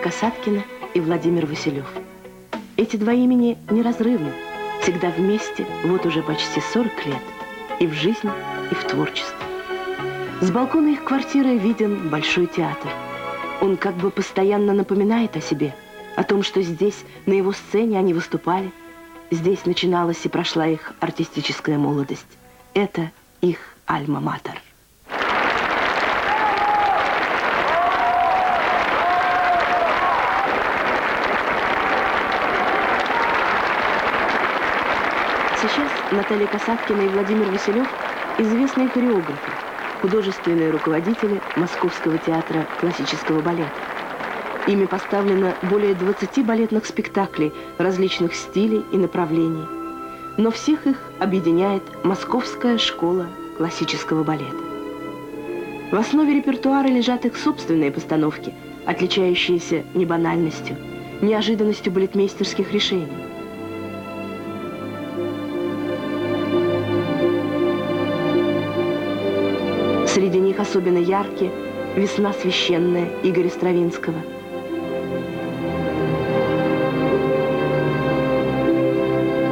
Касаткина и Владимир Василев. Эти два имени неразрывны, всегда вместе вот уже почти 40 лет. И в жизни, и в творчестве. С балкона их квартиры виден Большой театр. Он как бы постоянно напоминает о себе, о том, что здесь, на его сцене, они выступали. Здесь начиналась и прошла их артистическая молодость. Это их альма-матер. Сейчас Наталья Касаткина и Владимир Василев – известные хореографы, художественные руководители Московского театра классического балета. Ими поставлено более 20 балетных спектаклей различных стилей и направлений. Но всех их объединяет Московская школа классического балета. В основе репертуара лежат их собственные постановки, отличающиеся небанальностью, неожиданностью балетмейстерских решений. Среди них особенно яркие «Весна священная» Игоря Стравинского,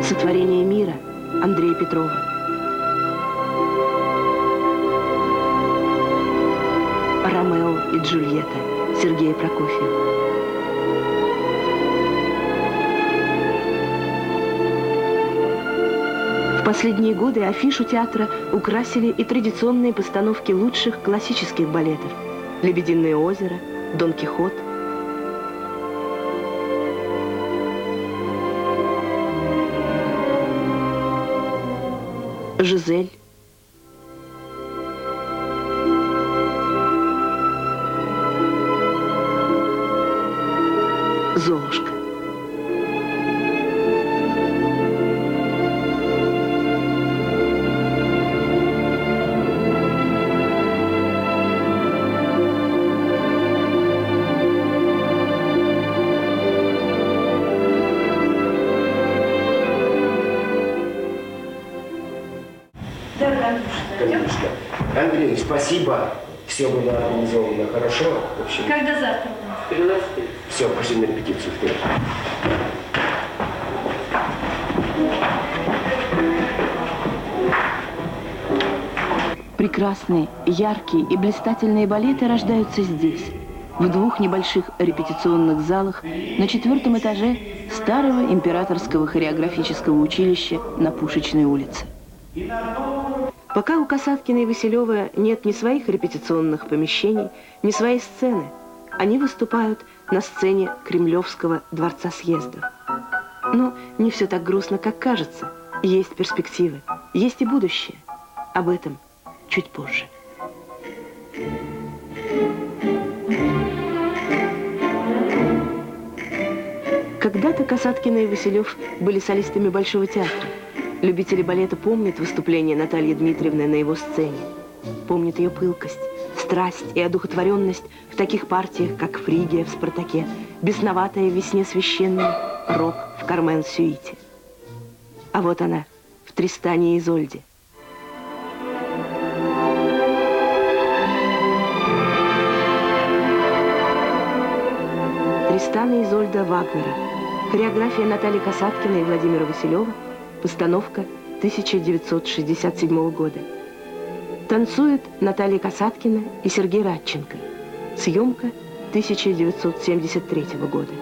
«Сотворение мира» Андрея Петрова, «Ромео и Джульетта» Сергея Прокофьева. В последние годы афишу театра украсили и традиционные постановки лучших классических балетов: «Лебединое озеро», «Дон Кихот». «Жизель». «Золушка». Андрей, спасибо. Все было организовано хорошо. В общем, когда завтра? 13. Все, пошли на репетицию. Вперед. Прекрасные, яркие и блистательные балеты рождаются здесь, в двух небольших репетиционных залах на 4-м этаже старого императорского хореографического училища на Пушечной улице. Пока у Касаткина и Василева нет ни своих репетиционных помещений, ни своей сцены, они выступают на сцене Кремлевского дворца съездов. Но не все так грустно, как кажется. Есть перспективы, есть и будущее. Об этом чуть позже. Когда-то Касаткина и Василев были солистами Большого театра. Любители балета помнят выступление Натальи Дмитриевны на его сцене. Помнят ее пылкость, страсть и одухотворенность в таких партиях, как «Фригия» в «Спартаке», «Бесноватая в весне священной», «Рок» в «Кармен-Сюите». А вот она в «Тристане и Изольде». «Тристан и Изольда» Вагнера. Хореография Натальи Касаткиной и Владимира Василева. Постановка 1967 года. Танцуют Наталья Касаткина и Сергей Радченко. Съемка 1973 года.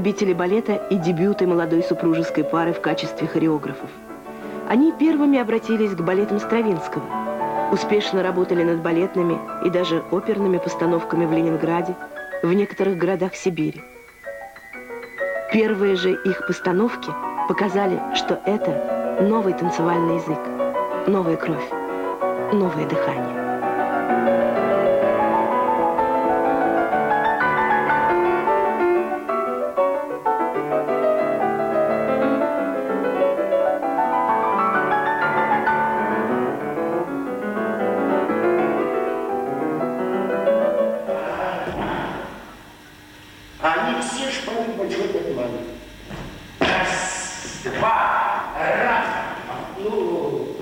любители балета и дебюты молодой супружеской пары в качестве хореографов. Они первыми обратились к балетам Стравинского, успешно работали над балетными и даже оперными постановками в Ленинграде, в некоторых городах Сибири. Первые же их постановки показали, что это новый танцевальный язык, новая кровь, новое дыхание. Они все шпаны большой подман. Раз, два, раз. Ну,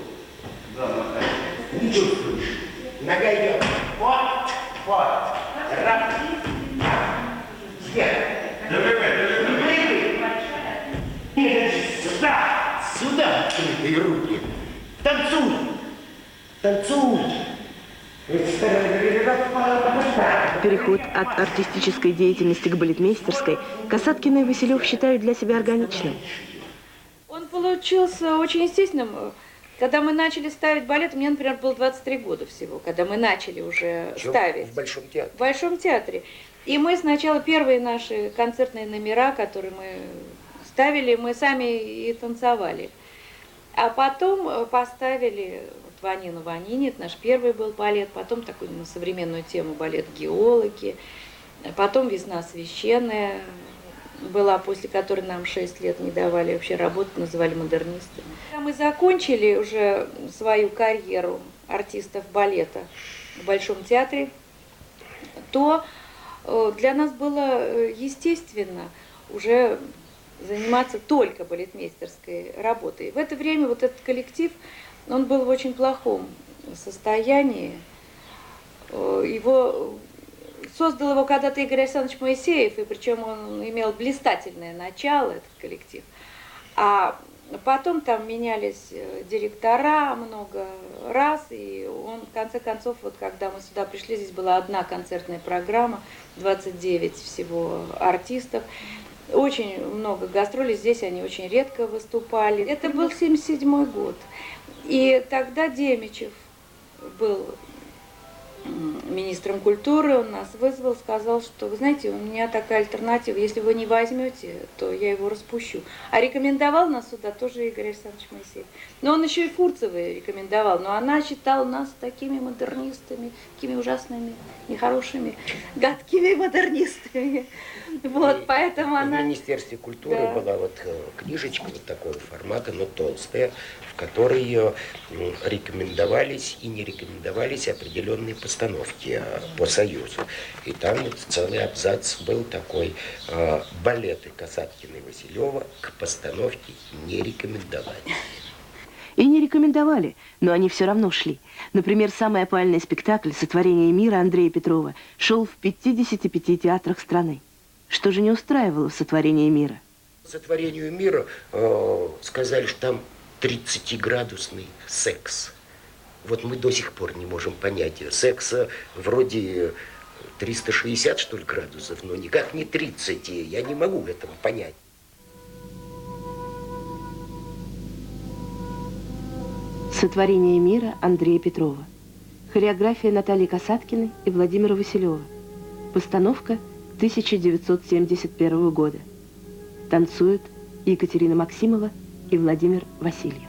не чувствуешь. Нога идет. Вот, вот. Раз. Вверх. Сюда, сюда. Открытые руки. Танцуй. Танцуй. Переход от артистической деятельности к балетмейстерской Касаткина и Василев считают для себя органичным. Он получился очень естественным. Когда мы начали ставить балет, мне, например, было 23 года всего, когда мы начали уже ставить. В Большом театре. В Большом театре. И мы сначала первые наши концертные номера, которые мы ставили, мы сами и танцевали. А потом поставили Ванину Ванини, это наш первый был балет, потом такую на современную тему балет «Геологи», потом «Весна священная» была, после которой нам 6 лет не давали вообще работать, называли модернисты. Когда мы закончили уже свою карьеру артистов балета в Большом театре, то для нас было естественно уже заниматься только балетмейстерской работой. В это время вот этот коллектив, он был в очень плохом состоянии. Создал его когда-то Игорь Александрович Моисеев, и причем он имел блистательное начало, этот коллектив. А потом там менялись директора много раз, и он, в конце концов, вот когда мы сюда пришли, здесь была одна концертная программа, 29 всего артистов. Очень много гастролей, здесь они очень редко выступали. Это был 1977 год. И тогда Демичев был министром культуры, он нас вызвал, сказал, что, вы знаете, у меня такая альтернатива, если вы не возьмете, то я его распущу. А рекомендовал нас сюда тоже Игорь Александрович Моисеев. Но он еще и Фурцевой рекомендовал, но она считала нас такими модернистами, такими ужасными, нехорошими, гадкими модернистами. Вот, поэтому она... В Министерстве культуры была вот книжечка вот такого формата, но толстая, в которой рекомендовались и не рекомендовались определенные постановки по Союзу. И там вот целый абзац был такой: балеты Касаткина и Василева к постановке не рекомендовали. И не рекомендовали, но они все равно шли. Например, самый опальный спектакль «Сотворение мира» Андрея Петрова шел в 55 театрах страны. Что же не устраивало в «Сотворении мира»? «Сотворению мира» сказали, что там 30-градусный секс. Вот мы до сих пор не можем понять. Секса вроде 360, что ли, градусов, но никак не 30. Я не могу этого понять. «Сотворение мира» Андрея Петрова. Хореография Натальи Касаткиной и Владимира Василева. Постановка 1971 года. Танцуют Екатерина Максимова и Владимир Васильев.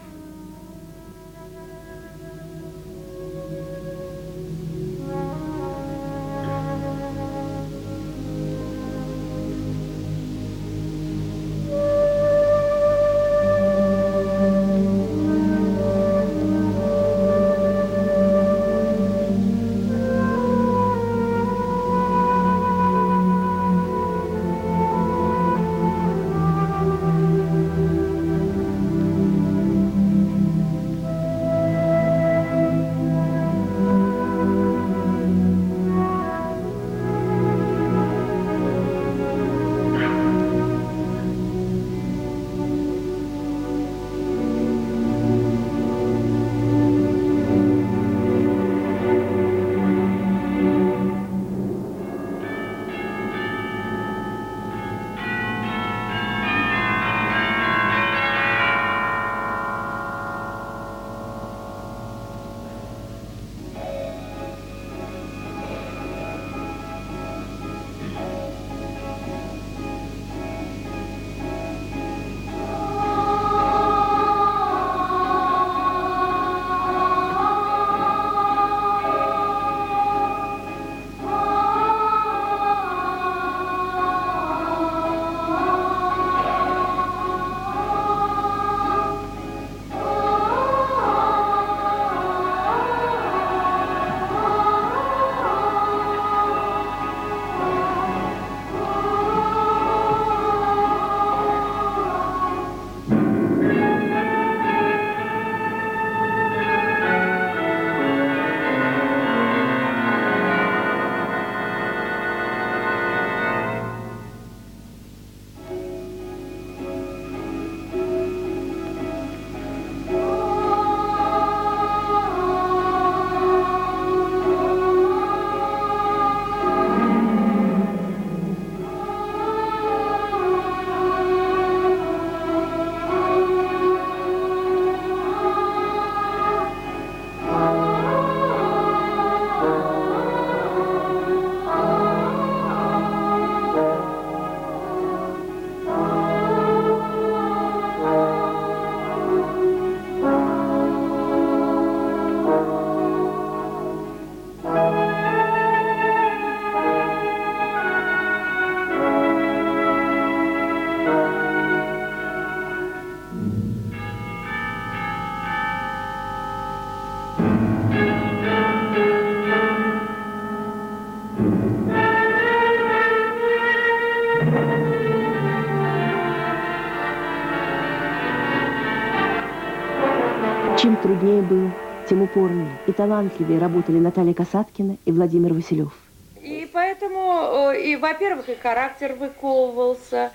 Чем труднее было, тем упорнее и талантливее работали Наталья Касаткина и Владимир Василев. И поэтому, и, во-первых, и характер выковывался,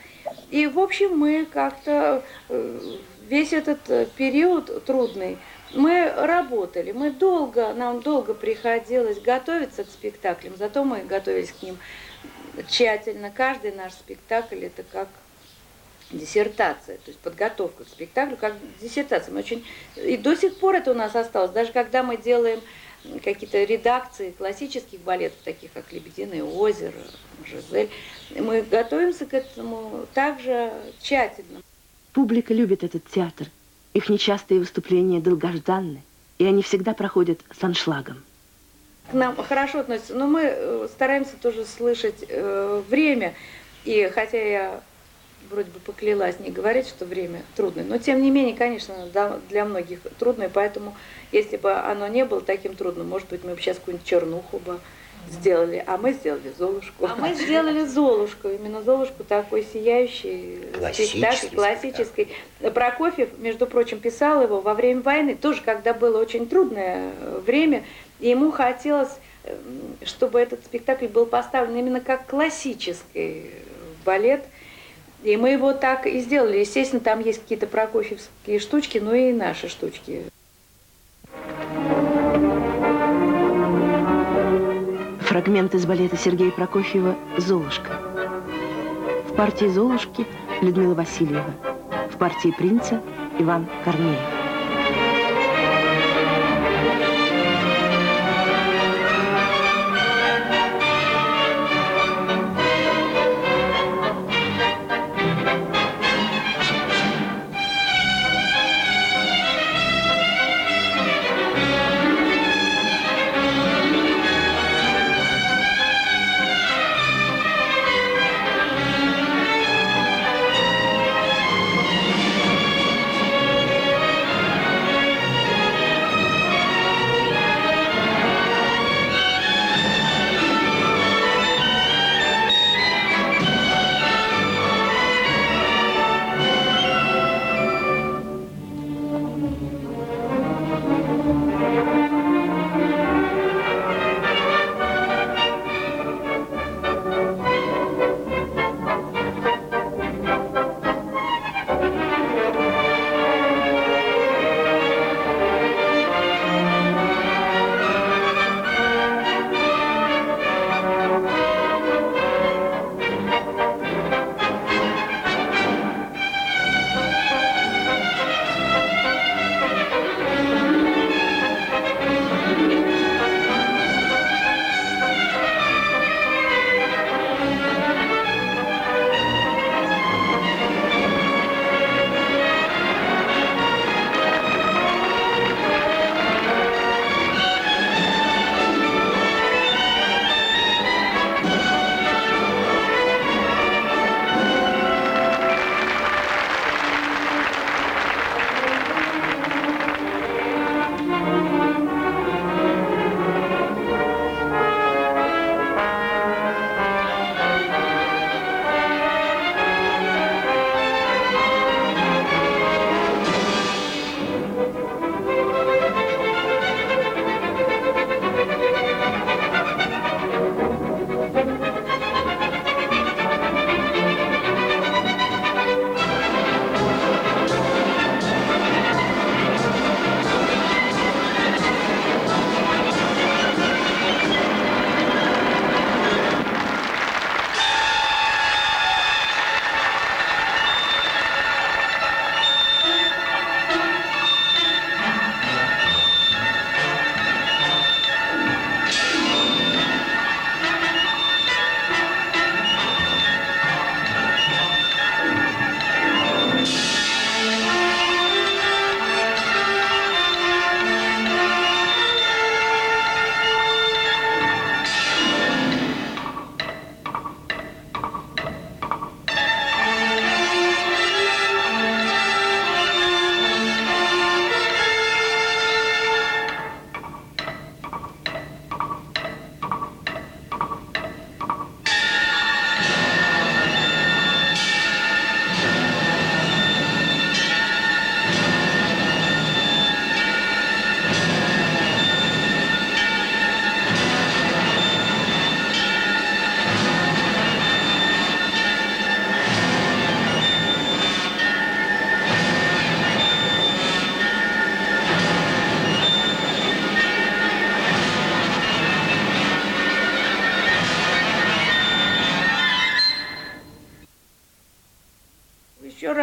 и, в общем, мы как-то весь этот период трудный, мы работали, нам долго приходилось готовиться к спектаклям, зато мы готовились к ним тщательно. Каждый наш спектакль – это как диссертация, то есть подготовка к спектаклю, как диссертация. Мы очень... И до сих пор это у нас осталось, даже когда мы делаем какие-то редакции классических балетов, таких как «Лебединое озеро», «Жизель», мы готовимся к этому также тщательно. Публика любит этот театр. Их нечастые выступления долгожданны, и они всегда проходят с аншлагом. К нам хорошо относятся, но мы стараемся тоже слышать время. И хотя я вроде бы поклялась не говорить, что время трудное, но тем не менее, конечно, для многих трудное, поэтому если бы оно не было таким трудным, может быть, мы бы сейчас какую-нибудь чернуху бы сделали, а мы сделали «Золушку». А мы сделали «Золушку», именно «Золушку», такой сияющий спектакль, классический. Прокофьев, между прочим, писал его во время войны, тоже когда было очень трудное время, и ему хотелось, чтобы этот спектакль был поставлен именно как классический балет. И мы его так и сделали. Естественно, там есть какие-то прокофьевские штучки, но и наши штучки. Фрагмент из балета Сергея Прокофьева «Золушка». В партии «Золушки» Людмила Васильева. В партии «Принца» Иван Корнеев.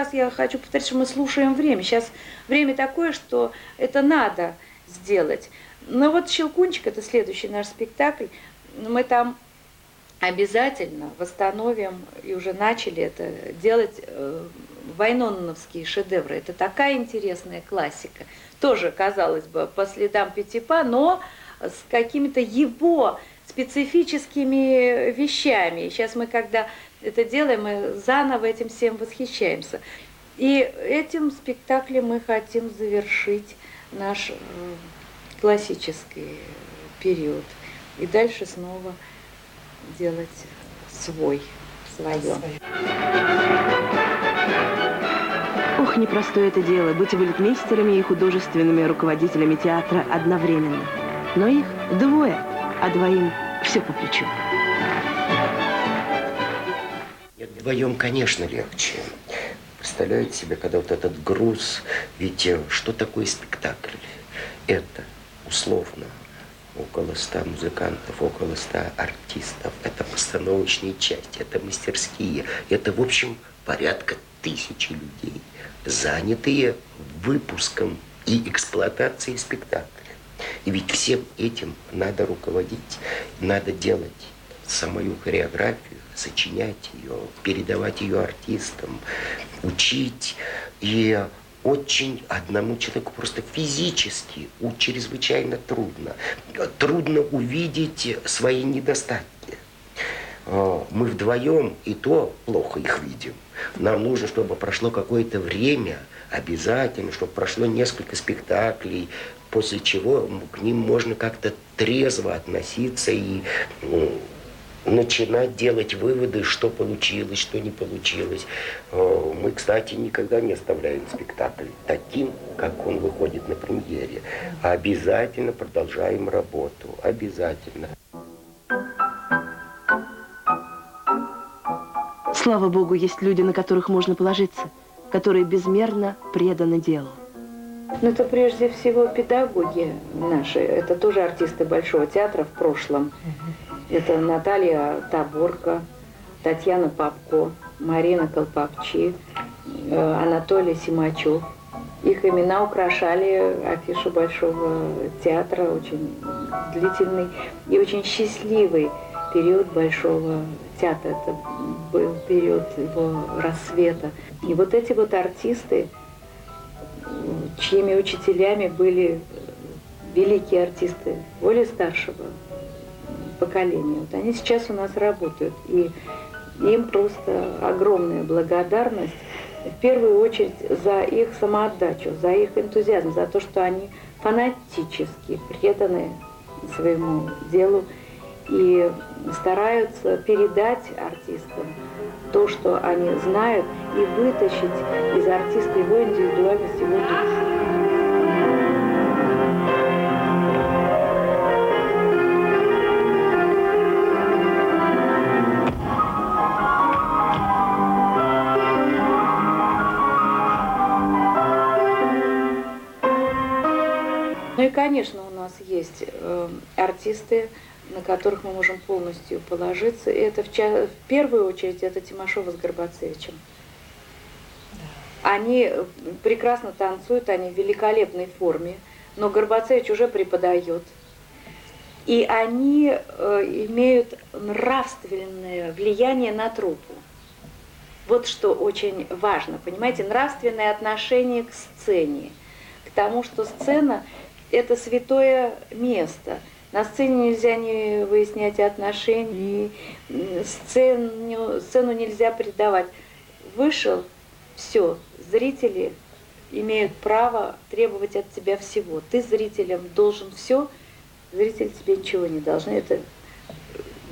раз я хочу повторить, что мы слушаем время. Сейчас время такое, что это надо сделать. Но вот «Щелкунчик» – это следующий наш спектакль. Мы там обязательно восстановим, и уже начали это делать, вайноновские шедевры. Это такая интересная классика. Тоже, казалось бы, по следам Петипа, но с какими-то его специфическими вещами. Сейчас мы, когда это делаем, мы заново этим всем восхищаемся. И этим спектаклем мы хотим завершить наш классический период. И дальше снова делать свое. Ох, непростое это дело, быть балетмейстерами и художественными руководителями театра одновременно. Но их двое, а двоим все по плечу. Нет, вдвоем, конечно, легче. Представляете себе, когда вот этот груз, ведь что такое спектакль? Это условно около 100 музыкантов, около 100 артистов. Это постановочные части, это мастерские. Это, в общем, порядка 1000 людей, занятые выпуском и эксплуатацией спектакля. И ведь всем этим надо руководить, надо делать самую хореографию, сочинять ее, передавать ее артистам, учить. И очень одному человеку просто физически чрезвычайно трудно. Трудно увидеть свои недостатки. Мы вдвоем и то плохо их видим. Нам нужно, чтобы прошло какое-то время, обязательно, чтобы прошло несколько спектаклей, после чего к ним можно как-то трезво относиться и начинать делать выводы, что получилось, что не получилось. Мы, кстати, никогда не оставляем спектакль таким, как он выходит на премьере. Обязательно продолжаем работу. Обязательно. Слава Богу, есть люди, на которых можно положиться, которые безмерно преданы делу. Ну, это прежде всего педагоги наши. Это тоже артисты Большого театра в прошлом. Это Наталья Таборко, Татьяна Попко, Марина Колпакчи, Анатолий Симачев. Их имена украшали афишу Большого театра, очень длительный и очень счастливый период Большого театра. Это был период его рассвета. И вот эти вот артисты, чьими учителями были великие артисты более старшего поколения, вот они сейчас у нас работают. И им просто огромная благодарность, в первую очередь, за их самоотдачу, за их энтузиазм, за то, что они фанатически преданы своему делу и стараются передать артистам то, что они знают, и вытащить из артиста его индивидуальность, его душу. Ну и, конечно, у нас есть артисты, на которых мы можем полностью положиться. И это в первую очередь это Тимошова с Горбацевичем. Они прекрасно танцуют, они в великолепной форме, но Горбацевич уже преподает. И они имеют нравственное влияние на труппу. Вот что очень важно, понимаете, нравственное отношение к сцене, к тому, что сцена – это святое место. На сцене нельзя не выяснять отношений, сцену нельзя предавать. Вышел, все, зрители имеют право требовать от тебя всего. Ты зрителям должен все, зрители тебе ничего не должны. Это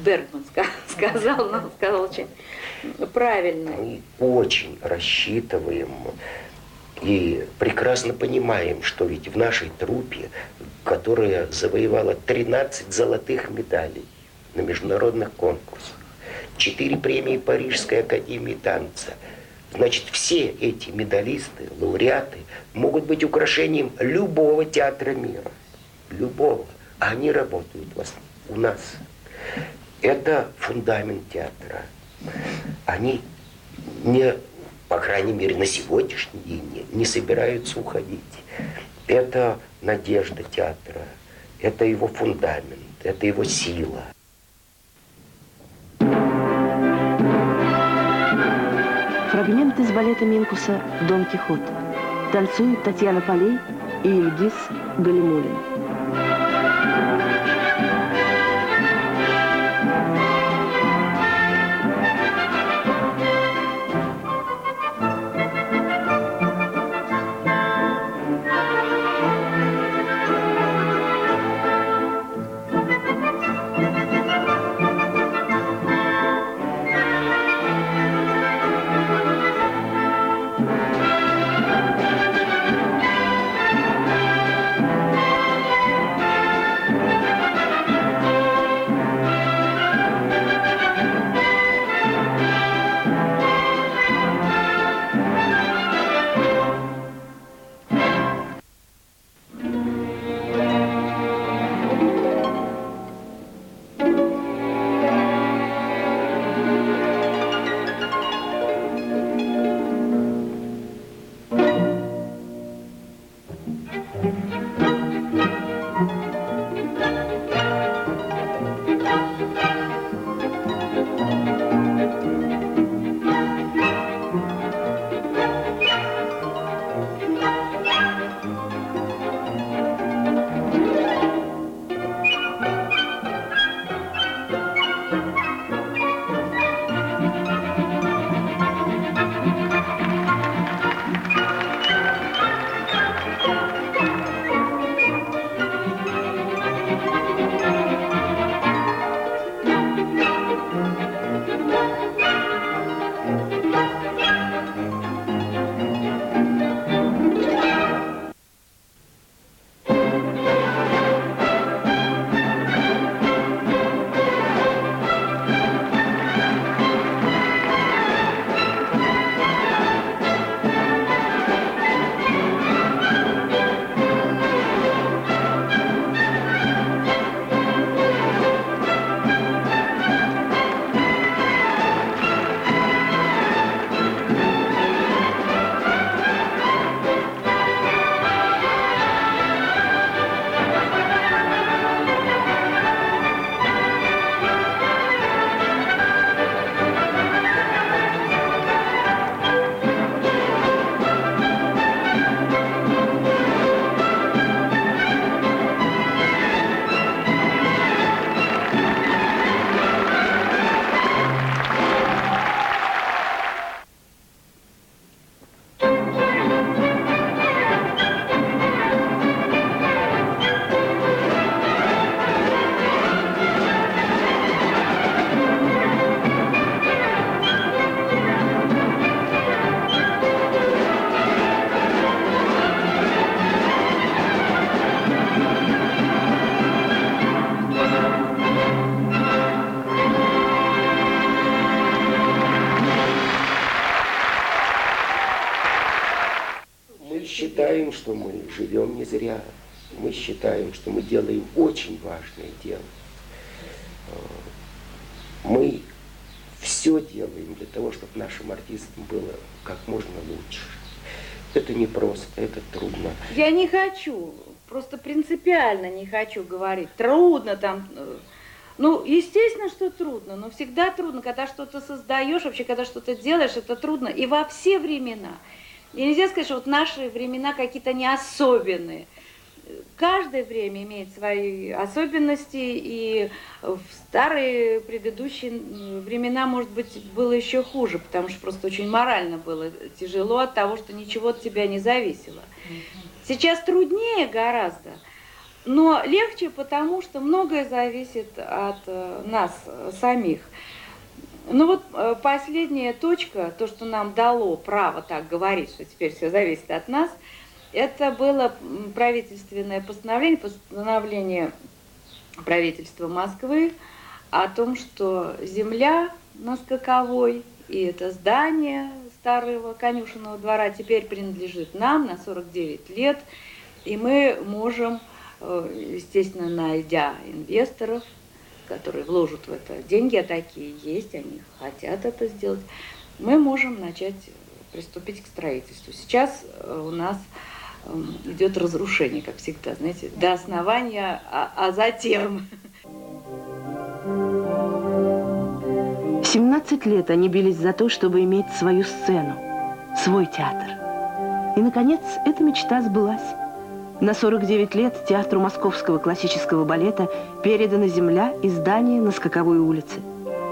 Бергман сказал, но сказал очень правильно. Мы очень рассчитываем и прекрасно понимаем, что ведь в нашей труппе, которая завоевала 13 золотых медалей на международных конкурсах, 4 премии Парижской академии танца, значит, все эти медалисты, лауреаты могут быть украшением любого театра мира. Любого. А они работают у нас. Это фундамент театра. Они не по крайней мере, на сегодняшний день не собираются уходить. Это надежда театра, это его фундамент, это его сила. Фрагмент из балета Минкуса «Дон Кихот». Танцуют Татьяна Полей и Ильгиз Галимуллин. Считаем, что мы живем не зря. Мы считаем, что мы делаем очень важное дело. Мы все делаем для того, чтобы нашим артистам было как можно лучше. Это непросто, это трудно. Я не хочу, просто принципиально не хочу говорить. Трудно там. Ну, естественно, что трудно, но всегда трудно, когда что-то создаешь, вообще, когда что-то делаешь, это трудно. И во все времена. И нельзя сказать, что вот наши времена какие-то не особенные. Каждое время имеет свои особенности, и в старые предыдущие времена, может быть, было еще хуже, потому что просто очень морально было тяжело от того, что ничего от тебя не зависело. Сейчас труднее гораздо, но легче, потому что многое зависит от нас самих. Ну вот последняя точка, то, что нам дало право так говорить, что теперь все зависит от нас, это было правительственное постановление правительства Москвы о том, что земля на Скаковой и это здание старого конюшенного двора теперь принадлежит нам на 49 лет, и мы можем, естественно, найдя инвесторов, которые вложат в это деньги, а такие есть, они хотят это сделать, мы можем начать приступить к строительству. Сейчас у нас идет разрушение, как всегда, знаете, до основания, а затем... 17 лет они бились за то, чтобы иметь свою сцену, свой театр. И, наконец, эта мечта сбылась. На 49 лет театру Московского классического балета передана земля и здание на Скаковой улице.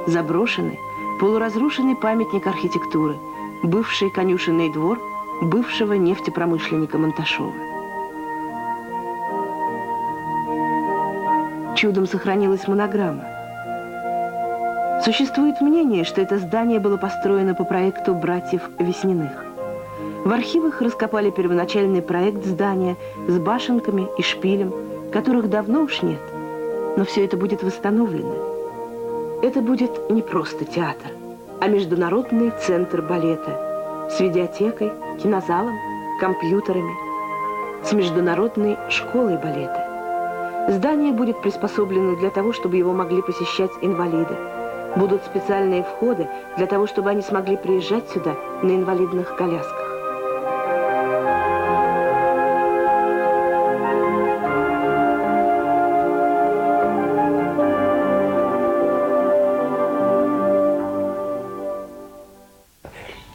Заброшенный, полуразрушенный памятник архитектуры, бывший конюшенный двор бывшего нефтепромышленника Монташова. Чудом сохранилась монограмма. Существует мнение, что это здание было построено по проекту братьев Весниных. В архивах раскопали первоначальный проект здания с башенками и шпилем, которых давно уж нет. Но все это будет восстановлено. Это будет не просто театр, а международный центр балета с видеотекой, кинозалом, компьютерами, с международной школой балета. Здание будет приспособлено для того, чтобы его могли посещать инвалиды. Будут специальные входы для того, чтобы они смогли приезжать сюда на инвалидных колясках.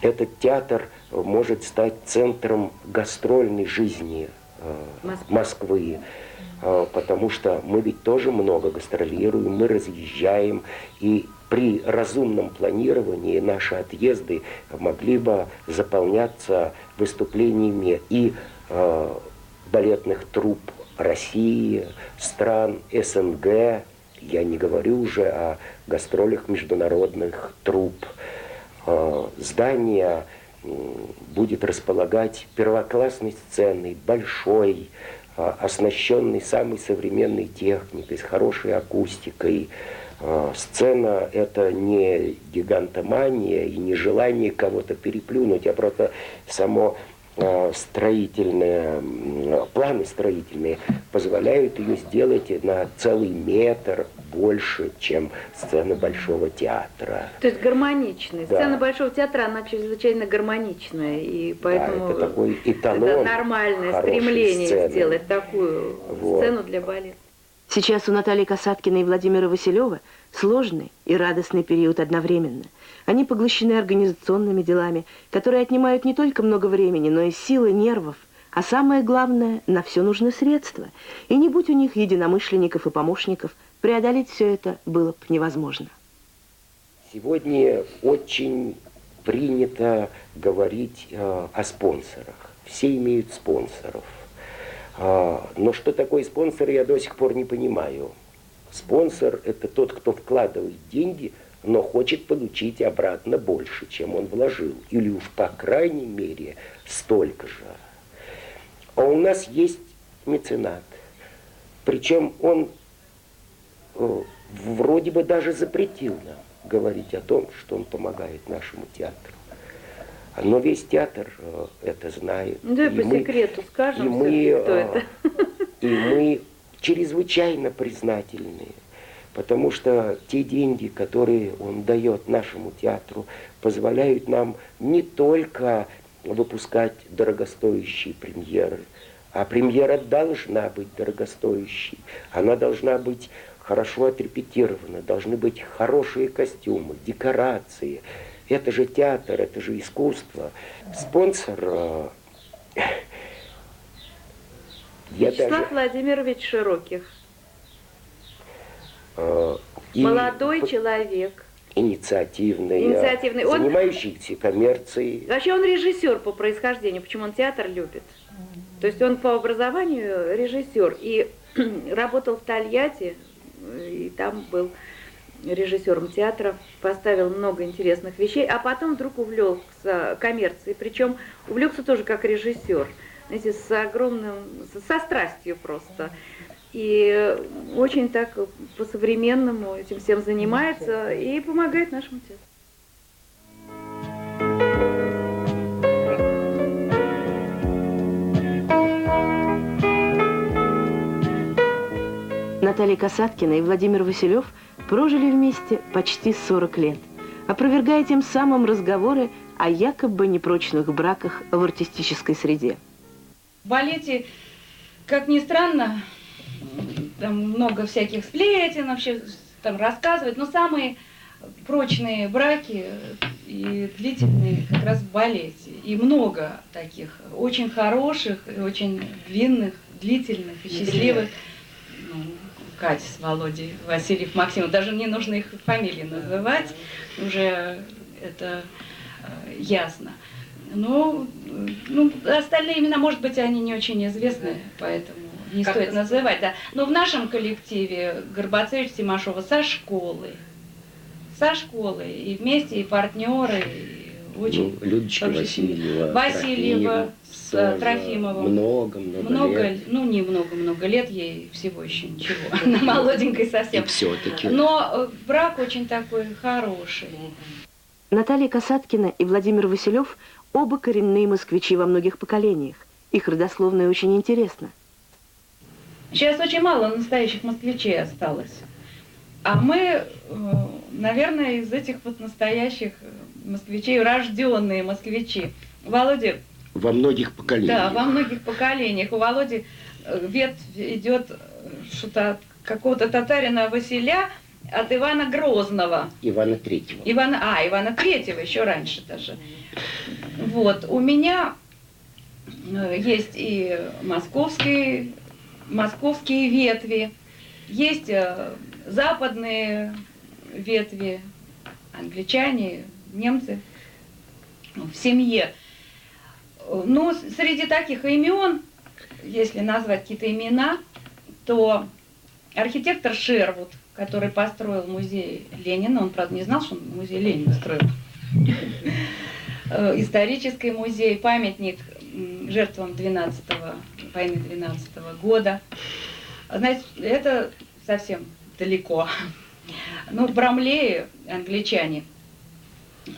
Этот театр может стать центром гастрольной жизни Москвы, потому что мы ведь тоже много гастролируем, мы разъезжаем, и при разумном планировании наши отъезды могли бы заполняться выступлениями и балетных труп России, стран СНГ, я не говорю уже о гастролях международных труп. Здание будет располагать первоклассной сценой, большой, оснащенной самой современной техникой, с хорошей акустикой. Сцена – это не гигантомания и не желание кого-то переплюнуть, а просто само строительные, планы строительные позволяют ее сделать на целый метр больше, чем сцена Большого театра. То есть гармоничная. Да. Сцена Большого театра, она чрезвычайно гармоничная, и поэтому да, это такой эталон, это нормальное стремление сцены. Сделать такую сцену для балета. Сейчас у Натальи Касаткиной и Владимира Василева сложный и радостный период одновременно. Они поглощены организационными делами, которые отнимают не только много времени, но и силы, нервов. А самое главное, на все нужны средства. И не будь у них единомышленников и помощников, преодолеть все это было бы невозможно. Сегодня очень принято говорить о спонсорах. Все имеют спонсоров. Но что такое спонсор, я до сих пор не понимаю. Спонсор – это тот, кто вкладывает деньги, но хочет получить обратно больше, чем он вложил. Или уж по крайней мере столько же. А у нас есть меценат. Причем он вроде бы даже запретил нам говорить о том, что он помогает нашему театру. Но весь театр это знает. Да, и по секрету скажем, и мы, кто это. И мы чрезвычайно признательны, потому что те деньги, которые он дает нашему театру, позволяют нам не только выпускать дорогостоящие премьеры, а премьера должна быть дорогостоящей, она должна быть хорошо отрепетирована, должны быть хорошие костюмы, декорации. Это же театр, это же искусство. Спонсор... Вячеслав Владимирович Широких. Молодой человек. Инициативный, занимающийся коммерцией. Вообще он режиссер по происхождению, почему он театр любит. То есть он по образованию режиссер. И работал в Тольятти, и там был режиссером театра, поставил много интересных вещей, а потом вдруг увлекся коммерцией, причем увлекся тоже как режиссер, знаете, со страстью просто. И очень так по-современному этим всем занимается и помогает нашему театру. Наталья Касаткина и Владимир Василев прожили вместе почти 40 лет, опровергая тем самым разговоры о якобы непрочных браках в артистической среде. В балете, как ни странно, там много всяких сплетен вообще там рассказывают, но самые прочные браки и длительные как раз в балете. И много таких очень хороших, и очень длинных, длительных и счастливых. Ну, Катя с Володей, Васильев, Максимов, даже не нужно их фамилии называть, уже это ясно. Но остальные имена, может быть, они не очень известны, поэтому не стоит называть. Да. Но в нашем коллективе Горбацевич, Тимошова со школы. И вместе, и партнеры, и очень... Ну, Людочка Васильева, Васильева с Трофимовым. Много лет. Ну, не много лет, ей всего еще ничего. Она молоденькая совсем. И все-таки. Но брак очень такой хороший. Наталья Касаткина и Владимир Василев оба коренные москвичи во многих поколениях. Их родословная очень интересна. Сейчас очень мало настоящих москвичей осталось. А мы, наверное, из этих вот настоящих москвичей, рожденные москвичи. Володя... Во многих поколениях. Да, во многих поколениях. У Володи ветвь идет что-то от какого-то татарина Василя, от Ивана Грозного. Ивана Третьего. Ивана Третьего, еще раньше даже. Вот, у меня есть и московские ветви, есть западные ветви, англичане, немцы в семье. Ну, среди таких имен, если назвать какие-то имена, то архитектор Шервуд, который построил музей Ленина, он, правда, не знал, что он музей Ленина строил, исторический музей, памятник жертвам войны 12-го года. Знаете, это совсем далеко. Ну, Брамлеи, англичане,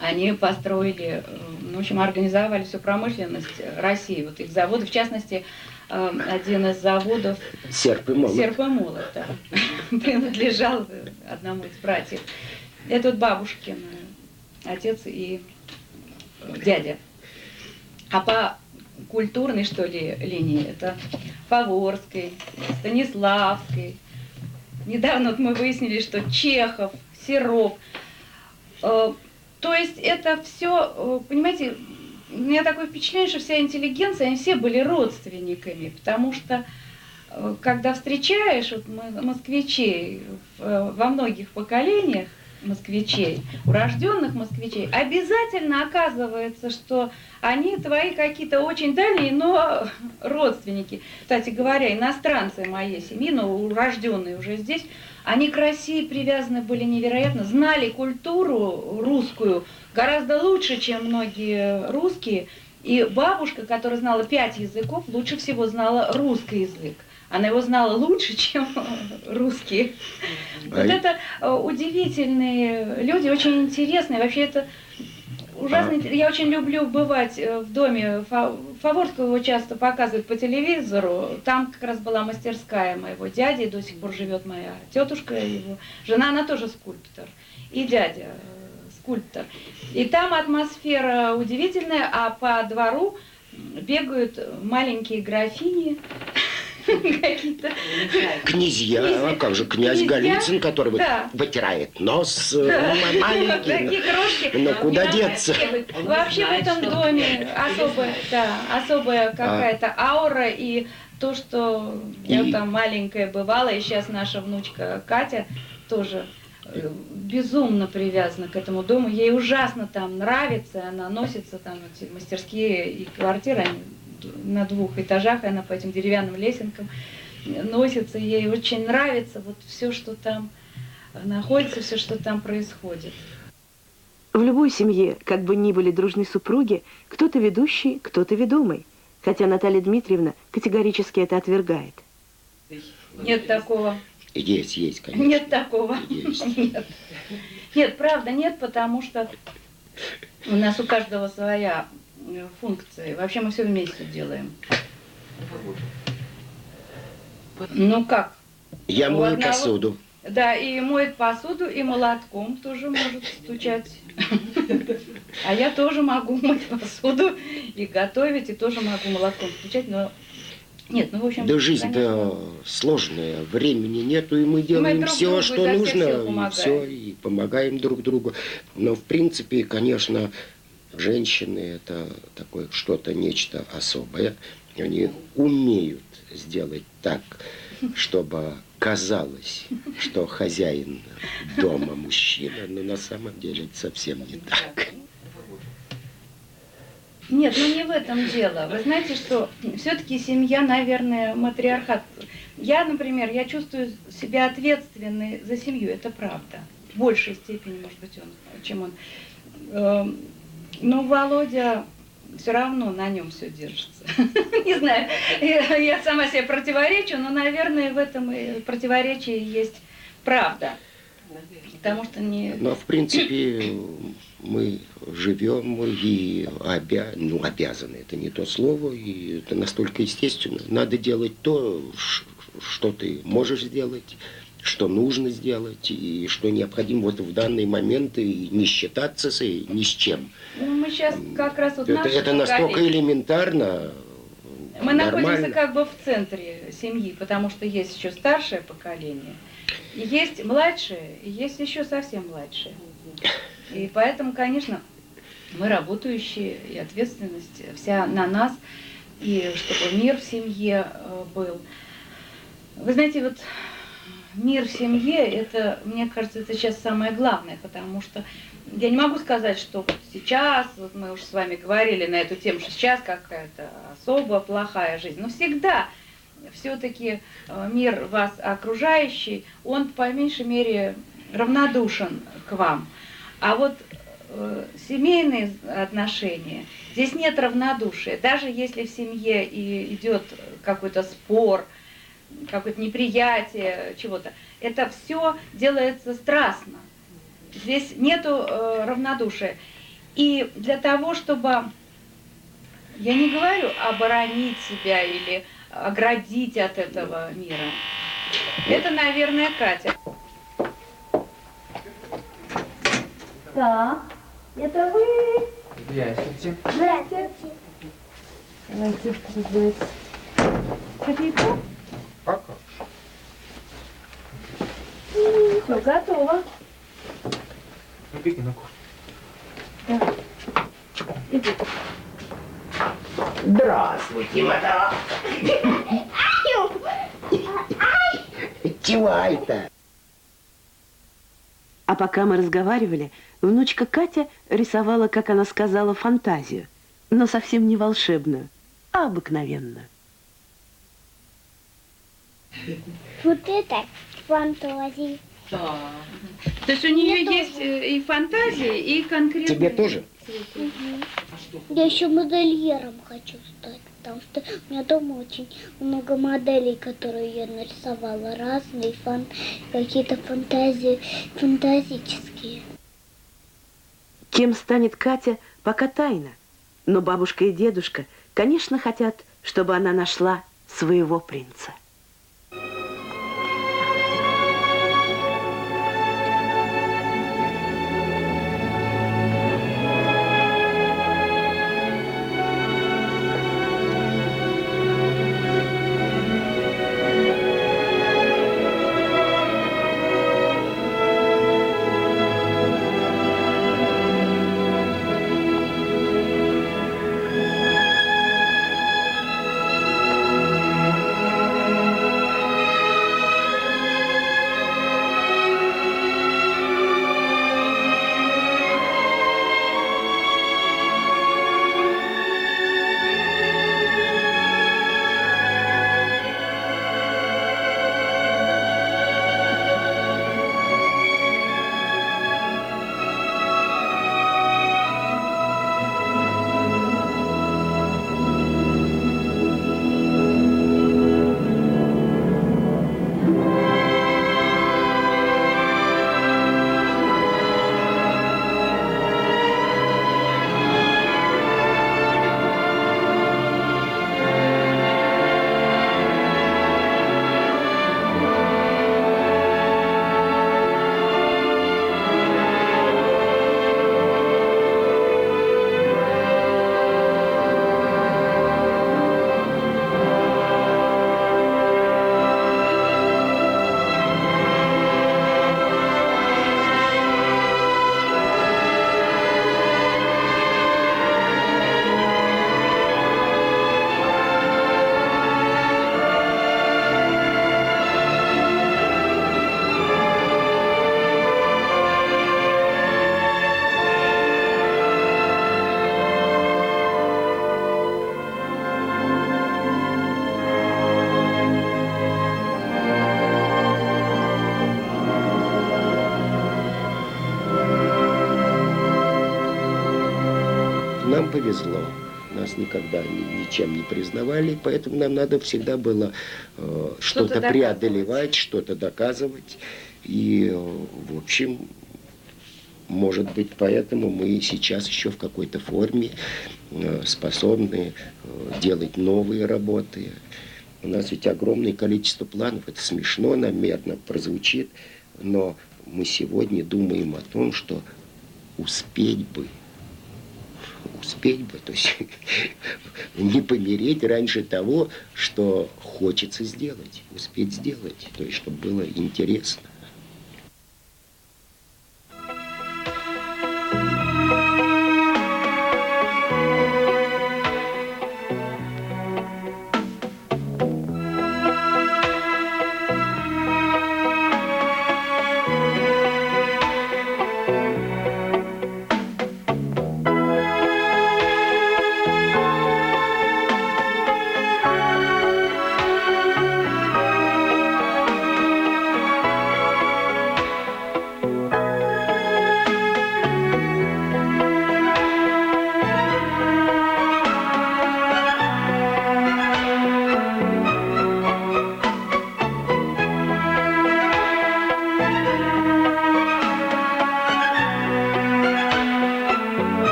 они построили, в общем, организовали всю промышленность России. Вот их заводы, в частности, один из заводов Серп и молот, да, принадлежал одному из братьев. Это вот бабушкин отец и дядя. А по культурной, что ли, линии это Поворской, Станиславской. Недавно вот мы выяснили, что Чехов, Серов. То есть это все, понимаете, у меня такое впечатление, что вся интеллигенция, они все были родственниками, потому что когда встречаешь вот, москвичей во многих поколениях, москвичей, урожденных москвичей, обязательно оказывается, что они твои какие-то очень дальние, но родственники. Кстати говоря, иностранцы моей семьи, но урожденные уже здесь, они к России привязаны были невероятно, знали культуру русскую гораздо лучше, чем многие русские. И бабушка, которая знала 5 языков, лучше всего знала русский язык. Она его знала лучше, чем русские. Вот это удивительные люди, очень интересные. Вообще это ужасно. Я очень люблю бывать в доме Фаворского, его часто показывают по телевизору. Там как раз была мастерская моего дяди, до сих пор живет моя тетушка, его жена, она тоже скульптор. И дядя скульптор. И там атмосфера удивительная, а по двору бегают маленькие графини. Какие-то князья, а как же князь Голицын, который да. вытирает нос, маленький. Такие крошки. Но куда деться? Вообще в этом доме особая какая-то аура, и то, что я там маленькая бывала, и сейчас наша внучка Катя тоже безумно привязана к этому дому. Ей ужасно там нравится, она носится там эти мастерские и квартиры, они на 2 этажах, и она по этим деревянным лесенкам носится, ей очень нравится вот все, что там находится, все, что там происходит. В любой семье, как бы ни были дружны супруги, кто-то ведущий, кто-то ведомый. Хотя Наталья Дмитриевна категорически это отвергает. Нет такого. Есть, конечно. Нет такого. Есть. Нет, правда, нет, потому что у нас у каждого своя функция. Вообще мы все вместе делаем. Ну как? Я мою посуду. Да, и моет посуду, и молотком тоже может стучать. А я тоже могу мыть посуду и готовить, и тоже могу молотком включать, но... Нет, ну, в общем... Да жизнь-то сложная, времени нету, и мы делаем друг все, другу что изо всех сил нужно, и помогаем. все, и помогаем друг другу. Но, в принципе, конечно, женщины – это такое что-то, нечто особое. Они умеют сделать так, чтобы казалось, что хозяин дома мужчина, но на самом деле это совсем не так. Нет, ну не в этом дело. Вы знаете, что все-таки семья, наверное, матриархат. Я, например, я чувствую себя ответственной за семью, это правда. В большей степени, может быть, чем он. Но Володя, все равно на нем все держится. Не знаю, я сама себе противоречу, но, наверное, в этом и противоречии есть правда. Потому что не... Но, в принципе, мы живем и обязаны, это не то слово, и это настолько естественно. Надо делать то, что ты можешь сделать, что нужно сделать, и что необходимо вот в данный момент, и не считаться ни с чем. Ну, мы сейчас как раз вот Это настолько элементарно, мы нормально. находимся как бы в центре семьи, потому что есть еще старшее поколение, и есть младшее, и есть еще совсем младшее. И поэтому, конечно, мы работающие, и ответственность вся на нас, и чтобы мир в семье был. Вы знаете, вот мир в семье, это, мне кажется, это сейчас самое главное, потому что я не могу сказать, что вот сейчас, вот мы уже с вами говорили на эту тему, что сейчас какая-то особо плохая жизнь, но всегда все-таки мир вас окружающий, он по меньшей мере равнодушен к вам. А вот семейные отношения, здесь нет равнодушия. Даже если в семье и идет какой-то спор, какое-то неприятие чего-то, это все делается страстно. Здесь нету равнодушия. И для того, чтобы, я не говорю оборонить себя или оградить от этого мира, это, наверное, Катя. Так, это вы. Здравствуйте. Здравствуйте. Давайте попробовать кофейку. Пока. Все, готово. Ну, беги на кухню. Да. Иди. Здравствуйте, мадам. Чего это? А пока мы разговаривали, внучка Катя рисовала, как она сказала, фантазию, но совсем не волшебную, а обыкновенную. Вот это фантазии. Да. То есть у нее есть и фантазия, и конкретные... Тебе тоже? Я еще модельером хочу стать, потому что у меня дома очень много моделей, которые я нарисовала, разные, какие-то фантазии, фантастические. Кем станет Катя, пока тайна. Но бабушка и дедушка, конечно, хотят, чтобы она нашла своего принца. повезло. Нас никогда ничем не признавали, поэтому нам надо всегда было что-то преодолевать, что-то доказывать. И, в общем, может быть, поэтому мы сейчас еще в какой-то форме способны делать новые работы. У нас ведь огромное количество планов. Это смешно, наверное, прозвучит, но мы сегодня думаем о том, что успеть бы, то есть не помереть раньше того, что хочется сделать, успеть сделать, то есть чтобы было интересно.